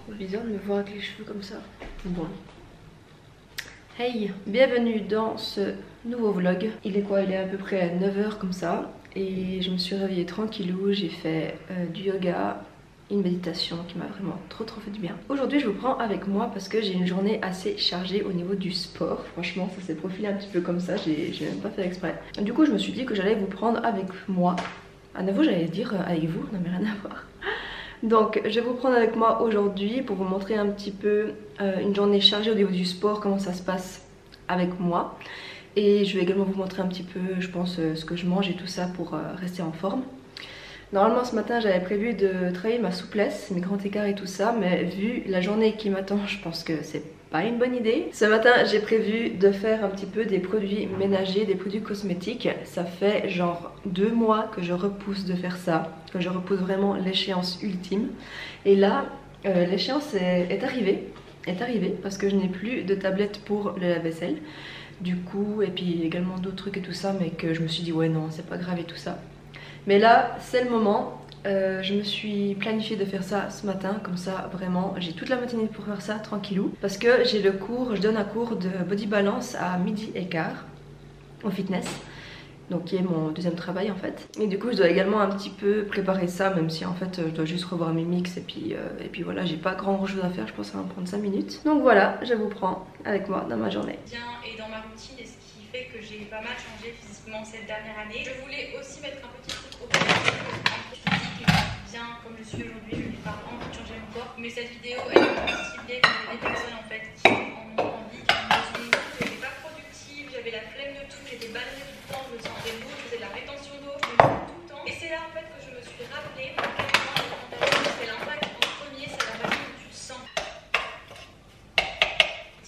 Bizarre de me voir avec les cheveux comme ça. Bon. Hey, bienvenue dans ce nouveau vlog. Il est quoi? Il est à peu près à 9 h comme ça. Et je me suis réveillée tranquillou, j'ai fait du yoga, une méditation qui m'a vraiment trop fait du bien. Aujourd'hui je vous prends avec moi parce que j'ai une journée assez chargée au niveau du sport. Franchement ça s'est profilé un petit peu comme ça, j'ai même pas fait exprès. Du coup je me suis dit que j'allais vous prendre avec moi. À nouveau j'allais dire avec vous, non mais rien à voir. Donc je vais vous prendre avec moi aujourd'hui pour vous montrer un petit peu une journée chargée au niveau du sport, comment ça se passe avec moi. Et je vais également vous montrer un petit peu, je pense, ce que je mange et tout ça pour rester en forme. Normalement ce matin j'avais prévu de travailler ma souplesse, mes grands écarts et tout ça, mais vu la journée qui m'attend, je pense que c'est pas une bonne idée. Ce matin j'ai prévu de faire un petit peu des produits ménagers, des produits cosmétiques. Ça fait genre 2 mois que je repousse de faire ça, que je repousse vraiment l'échéance ultime. Et là l'échéance est arrivée parce que je n'ai plus de tablette pour le lave-vaisselle. Du coup, et puis également d'autres trucs et tout ça, mais que je me suis dit ouais non c'est pas grave et tout ça. Mais là c'est le moment, je me suis planifié de faire ça ce matin, comme ça vraiment j'ai toute la matinée pour faire ça tranquillou. Parce que j'ai le cours, je donne un cours de body balance à 12h15 au fitness. Donc qui est mon deuxième travail en fait. Et du coup je dois également un petit peu préparer ça, même si en fait je dois juste revoir mes mix et puis voilà, j'ai pas grand chose à faire, je pense que ça va me prendre 5 minutes. Donc voilà, je vous prends avec moi dans ma journée. Et dans ma routine, et ce qui fait que j'ai pas mal changé physiquement cette dernière année. Je voulais aussi mettre un petit truc au physique, bien comme je suis aujourd'hui, je n'ai pas envie de changer mon corps. Mais cette vidéo elle est ciblée pour les personnes en fait qui en ont envie, qui en ont besoin. J'étais pas productive, j'avais la flemme de tout, j'étais baladée tout le temps, je me sentais lourde, je faisais de la rétention d'eau, je me levais tout le temps. Et c'est là en fait que je me suis rappelé à quel point l'alimentation c'est l'impact en premier, c'est la façon dont tu te sens.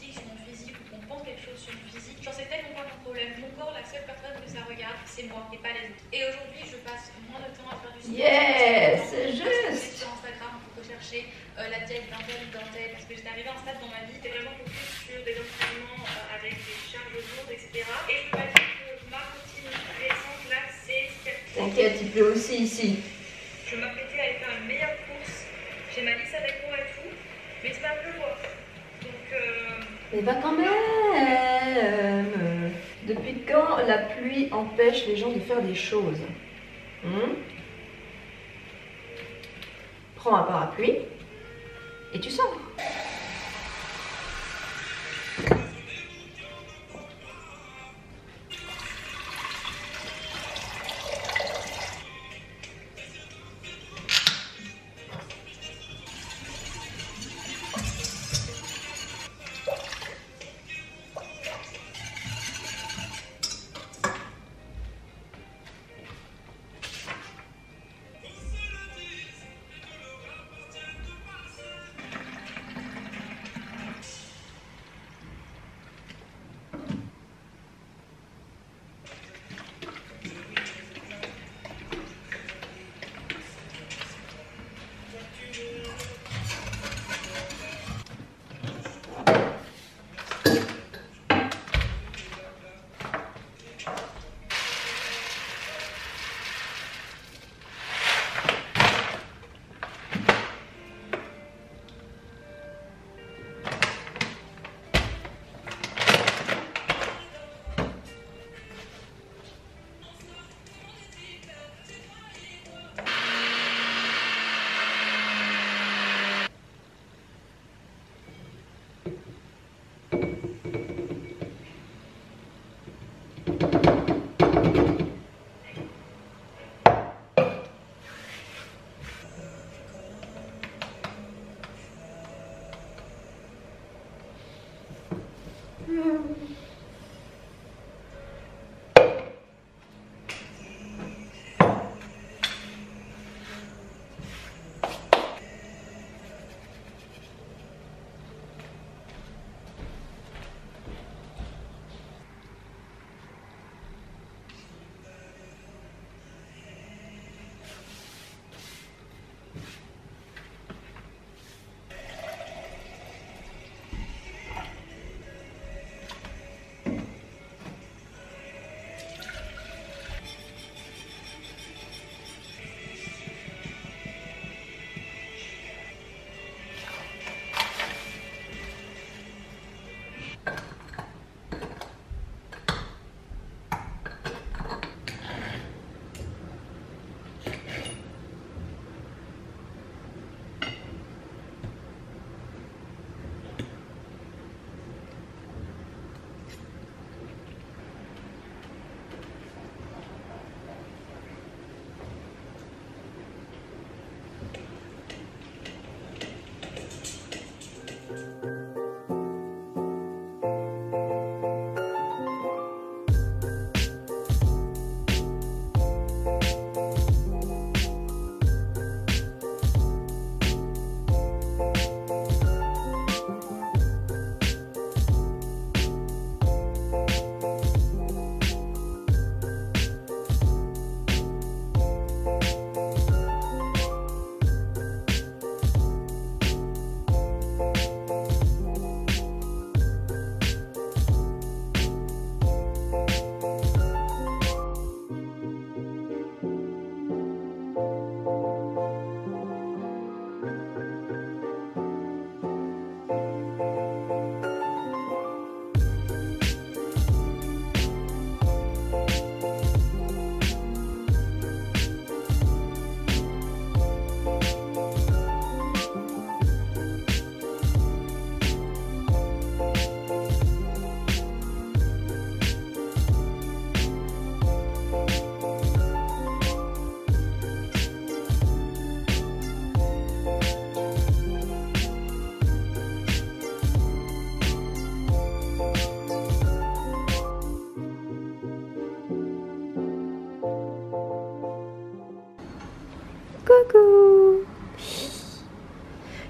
Sur mon physique ou qu'on pense quelque chose sur mon physique, j'en sais tellement pas mon problème. Mon corps, la seule personne que ça regarde, c'est moi et pas les autres. Et aujourd'hui, je passe moins de temps à faire du sport. Yes, c'est juste. Sur Instagram pour rechercher la diète d'un tel ou d'un tel, parce que j'étais arrivée à un stade dans ma vie, c'était vraiment focus sur des entraînements avec des charges lourdes, etc. Et je me dis que ma routine récente là, c'est celle-ci. T'inquiète, il pleut aussi ici. Je m'apprêtais à aller faire une meilleure course. J'ai ma liste avec moi et tout, mais c'est pas pleuvoir. Donc Mais va quand même. Depuis quand la pluie empêche les gens de faire des choses? Prends un parapluie et tu sors.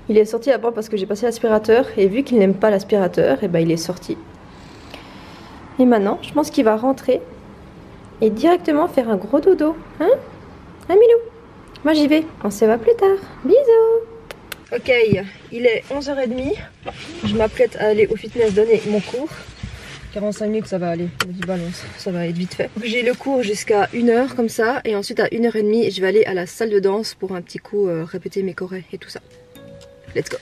Il est sorti avant parce que j'ai passé l'aspirateur et vu qu'il n'aime pas l'aspirateur, et ben il est sorti. Et maintenant, je pense qu'il va rentrer et directement faire un gros dodo. Hein Milou? Moi j'y vais, on se voit plus tard. Bisous. Ok, il est 11h30. Je m'apprête à aller au fitness donner mon cours. 45 minutes ça va aller, je me dis balance, ça va être vite fait. J'ai le cours jusqu'à 1h comme ça et ensuite à 1h30 je vais aller à la salle de danse pour un petit coup répéter mes chorés et tout ça. Let's go.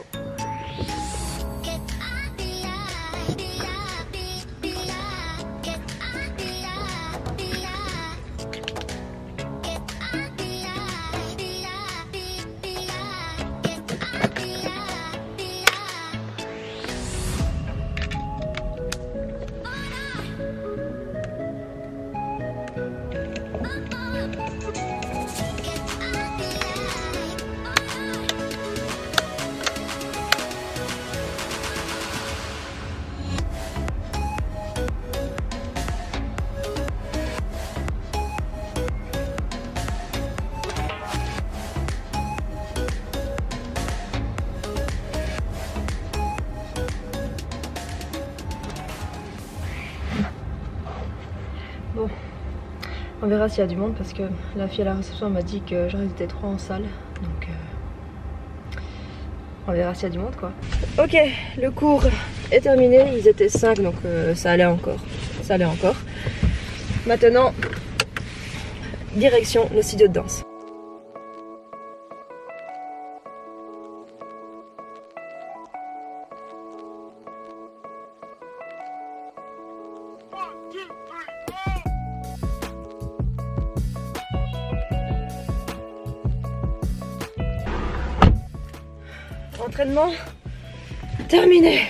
Bon, on verra s'il y a du monde parce que la fille à la réception m'a dit que j'aurais été 3 en salle. Donc on verra s'il y a du monde quoi. Ok, le cours est terminé, ils étaient 5 donc ça allait encore. Ça allait encore. Maintenant, direction le studio de danse. Entraînement terminé.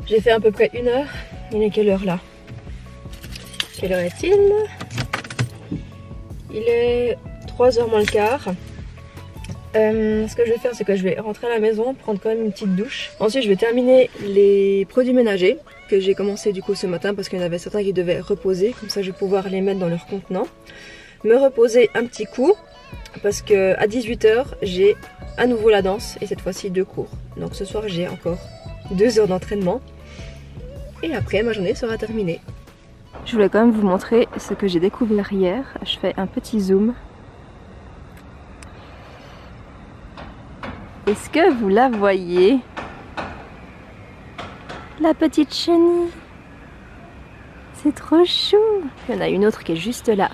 J'ai fait à peu près 1 heure. Il est quelle heure là? Quelle heure est-il? Il est 3h moins le quart. Ce que je vais faire, c'est que je vais rentrer à la maison, prendre quand même une petite douche. Ensuite, je vais terminer les produits ménagers que j'ai commencé du coup ce matin parce qu'il y en avait certains qui devaient reposer. Comme ça, je vais pouvoir les mettre dans leur contenant. Me reposer un petit coup. Parce que à 18 h j'ai à nouveau la danse et cette fois-ci 2 cours. Donc ce soir j'ai encore 2 heures d'entraînement et après ma journée sera terminée. Je voulais quand même vous montrer ce que j'ai découvert hier. Je fais un petit zoom. Est-ce que vous la voyez? La petite chenille. C'est trop chou. Il y en a une autre qui est juste là.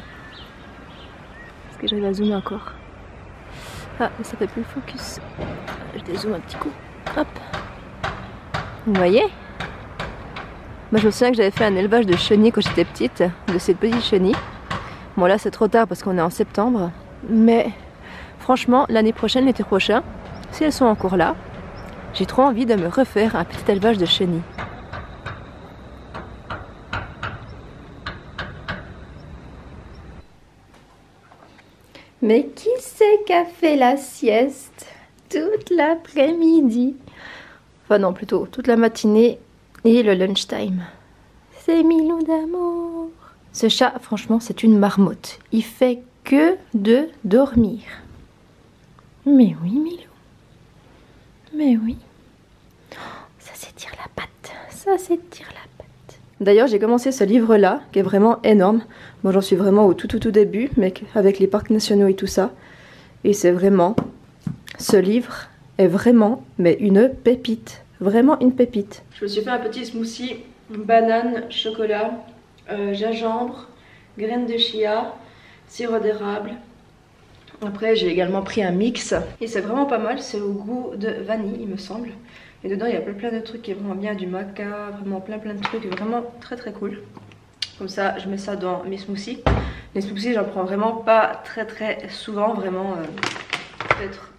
Est-ce que j'arrive à zoomer encore? Ah, mais ça fait plus le focus. Je dézoome un petit coup. Hop. Vous voyez? Moi je me souviens que j'avais fait un élevage de chenilles quand j'étais petite, de ces petites chenilles. Bon là c'est trop tard parce qu'on est en septembre. Mais franchement, l'année prochaine, l'été prochain, si elles sont encore là, j'ai trop envie de me refaire un petit élevage de chenilles. Mais qui c'est qui a fait la sieste toute l'après-midi? Enfin non, plutôt toute la matinée et le lunchtime. C'est Milou d'amour. Ce chat, franchement, c'est une marmotte. Il fait que de dormir. Mais oui, Milou. Mais oui. Ça s'étire la patte. Ça s'étire la patte. D'ailleurs, j'ai commencé ce livre-là, qui est vraiment énorme. Moi, j'en suis vraiment au tout début, mais avec les parcs nationaux et tout ça. Et c'est vraiment... Ce livre est vraiment, mais une pépite. Vraiment une pépite. Je me suis fait un petit smoothie, banane, chocolat, gingembre, graines de chia, sirop d'érable. Après, j'ai également pris un mix. Et c'est vraiment pas mal, c'est au goût de vanille, il me semble. Et dedans, il y a plein de trucs qui est vraiment bien, du maca, vraiment plein de trucs, vraiment très cool. Comme ça, je mets ça dans mes smoothies. Les smoothies, j'en prends vraiment pas très souvent, vraiment peut-être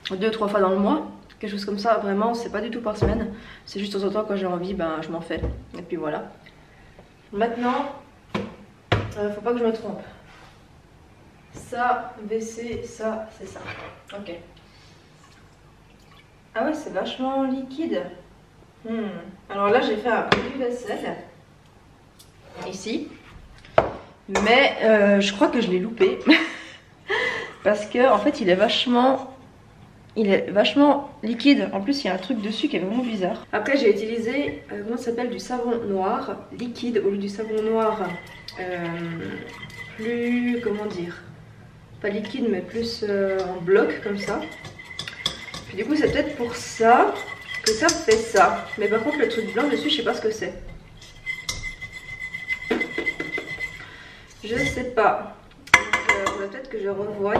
2-3 fois dans le mois. Quelque chose comme ça, vraiment, c'est pas du tout par semaine. C'est juste de temps en temps quand j'ai envie, ben je m'en fais. Et puis voilà. Maintenant, faut pas que je me trompe. Ça, WC, ça, c'est ça. Ok. Ah ouais, c'est vachement liquide. Alors là, j'ai fait un produit vaisselle. Ici. Mais je crois que je l'ai loupé. parce que en fait il est vachement liquide. En plus il y a un truc dessus qui est vraiment bizarre. Après j'ai utilisé comment ça s'appelle, du savon noir liquide au lieu du savon noir plus, comment dire, pas liquide mais plus en bloc comme ça. Puis du coup c'est peut-être pour ça que ça fait ça. Mais par contre le truc blanc dessus je sais pas ce que c'est. Je sais pas. Donc faudrait peut-être que je revoie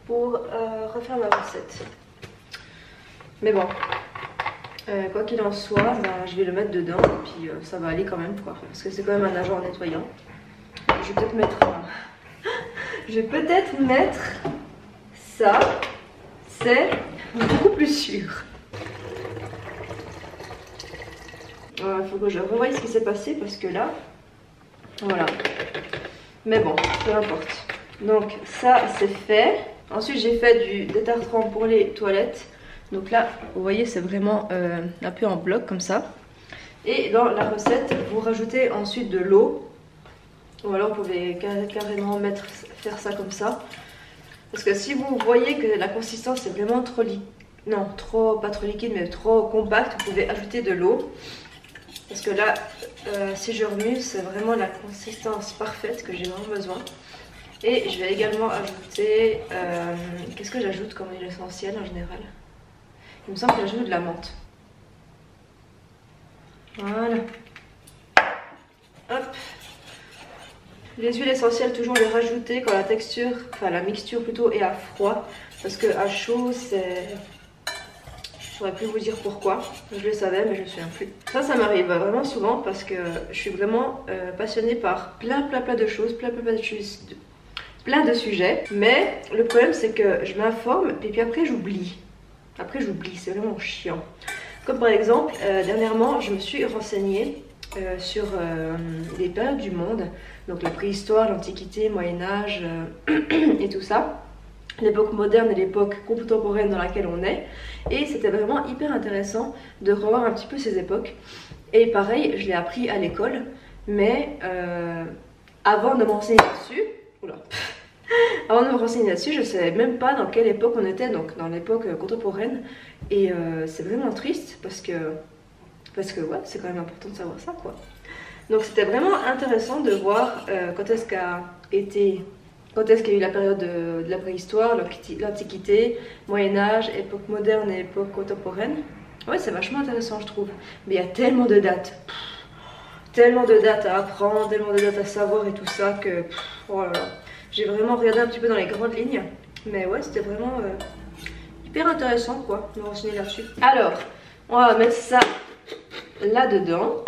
pour refaire ma recette. Mais bon, quoi qu'il en soit, ben, je vais le mettre dedans et puis ça va aller quand même quoi. Parce que c'est quand même un agent nettoyant. Je vais peut-être mettre ça. C'est beaucoup plus sûr. Il faut que je revoie ce qui s'est passé parce que là, voilà. Mais bon, peu importe. Donc ça c'est fait. Ensuite j'ai fait du détartrant pour les toilettes. Donc là vous voyez c'est vraiment un peu en bloc comme ça. Et dans la recette vous rajoutez ensuite de l'eau. Ou alors vous pouvez carrément faire ça comme ça. Parce que si vous voyez que la consistance est vraiment trop pas trop liquide mais trop compacte, vous pouvez ajouter de l'eau. Parce que là, si je remue, c'est vraiment la consistance parfaite que j'ai vraiment besoin. Et je vais également ajouter... qu'est-ce que j'ajoute comme huile essentielle en général? Il me semble que j'ajoute de la menthe. Voilà. Hop. Les huiles essentielles, toujours les rajouter quand la texture, enfin la mixture plutôt, est à froid. Parce que à chaud, c'est... Je saurais plus vous dire pourquoi, je le savais mais je me souviens plus. Ça m'arrive vraiment souvent parce que je suis vraiment passionnée par plein de choses, plein de sujets. Mais le problème c'est que je m'informe et puis après j'oublie. C'est vraiment chiant. Comme par exemple, dernièrement je me suis renseignée sur les périodes du monde. Donc la préhistoire, l'Antiquité, Moyen-Âge et tout ça. L'époque moderne et l'époque contemporaine dans laquelle on est. Et c'était vraiment hyper intéressant de revoir un petit peu ces époques. Et pareil, je l'ai appris à l'école, mais avant de me renseigner là-dessus, je ne savais même pas dans quelle époque on était, donc dans l'époque contemporaine. Et c'est vraiment triste parce que ouais, c'est quand même important de savoir ça quoi. Donc c'était vraiment intéressant de voir quand est-ce qu'il y a eu la période de la préhistoire, l'Antiquité, Moyen-Âge, époque moderne et époque contemporaine. Ouais, c'est vachement intéressant, je trouve. Mais il y a tellement de dates. Tellement de dates à apprendre, tellement de dates à savoir et tout ça que... oh là là. J'ai vraiment regardé un petit peu dans les grandes lignes. Mais ouais, c'était vraiment hyper intéressant, quoi, de me renseigner là-dessus. Alors, on va mettre ça là-dedans.